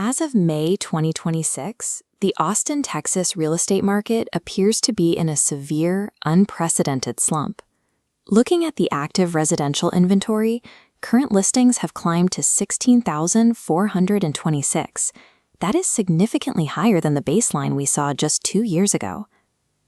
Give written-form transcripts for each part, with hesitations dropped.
As of May 2026, the Austin, Texas real estate market appears to be in a severe, unprecedented slump. Looking at the active residential inventory, current listings have climbed to 16,426. That is significantly higher than the baseline we saw just 2 years ago.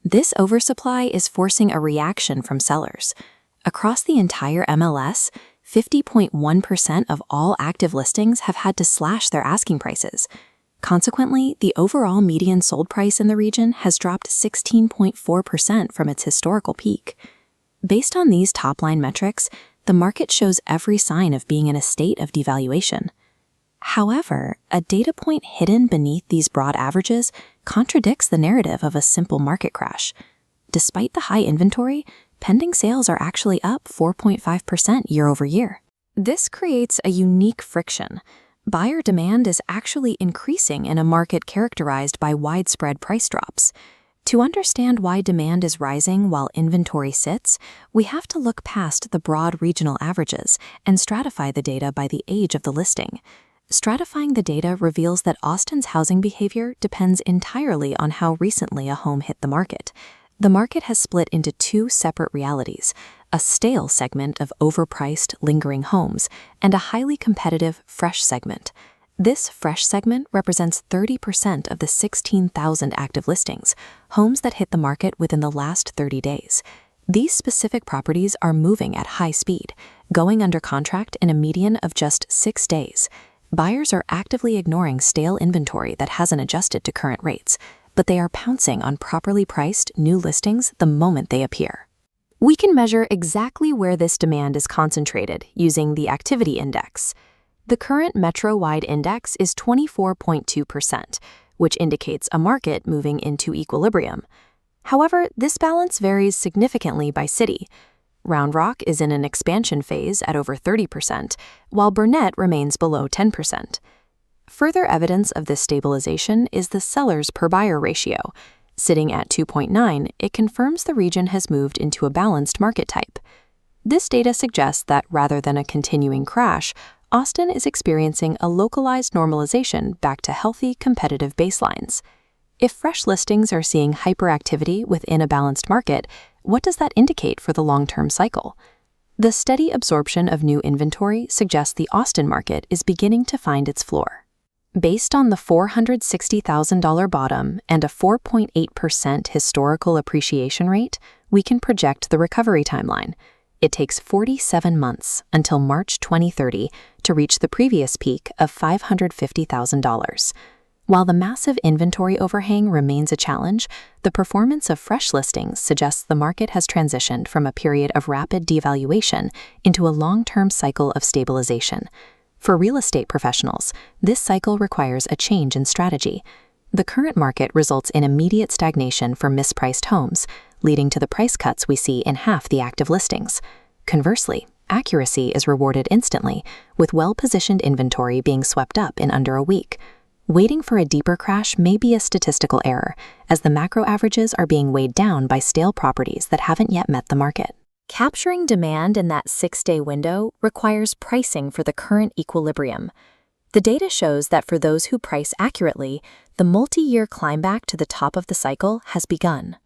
This oversupply is forcing a reaction from sellers. Across the entire MLS, 50.1% of all active listings have had to slash their asking prices. Consequently, the overall median sold price in the region has dropped 16.4% from its historical peak. Based on these top-line metrics, the market shows every sign of being in a state of devaluation. However, a data point hidden beneath these broad averages contradicts the narrative of a simple market crash. Despite the high inventory, pending sales are actually up 4.5% year over year. This creates a unique friction. Buyer demand is actually increasing in a market characterized by widespread price drops. To understand why demand is rising while inventory sits, we have to look past the broad regional averages and stratify the data by the age of the listing. Stratifying the data reveals that Austin's housing behavior depends entirely on how recently a home hit the market. The market has split into two separate realities: a stale segment of overpriced, lingering homes and a highly competitive, fresh segment. This fresh segment represents 30% of the 16,000 active listings, homes that hit the market within the last 30 days. These specific properties are moving at high speed, going under contract in a median of just 6 days. Buyers are actively ignoring stale inventory that hasn't adjusted to current rates, but they are pouncing on properly priced new listings the moment they appear. We can measure exactly where this demand is concentrated using the activity index. The current metro-wide index is 24.2%, which indicates a market moving into equilibrium. However, this balance varies significantly by city. Round Rock is in an expansion phase at over 30%, while Burnett remains below 10%. Further evidence of this stabilization is the sellers per buyer ratio. Sitting at 2.9, it confirms the region has moved into a balanced market type. This data suggests that rather than a continuing crash, Austin is experiencing a localized normalization back to healthy, competitive baselines. If fresh listings are seeing hyperactivity within a balanced market, what does that indicate for the long-term cycle? The steady absorption of new inventory suggests the Austin market is beginning to find its floor. Based on the $460,000 bottom and a 4.8% historical appreciation rate, we can project the recovery timeline. It takes 47 months until March 2030 to reach the previous peak of $550,000. While the massive inventory overhang remains a challenge, the performance of fresh listings suggests the market has transitioned from a period of rapid devaluation into a long-term cycle of stabilization. For real estate professionals, this cycle requires a change in strategy. The current market results in immediate stagnation for mispriced homes, leading to the price cuts we see in half the active listings. Conversely, accuracy is rewarded instantly, with well-positioned inventory being swept up in under a week. Waiting for a deeper crash may be a statistical error, as the macro averages are being weighed down by stale properties that haven't yet met the market. Capturing demand in that 6-day window requires pricing for the current equilibrium. The data shows that for those who price accurately, the multi-year climb back to the top of the cycle has begun.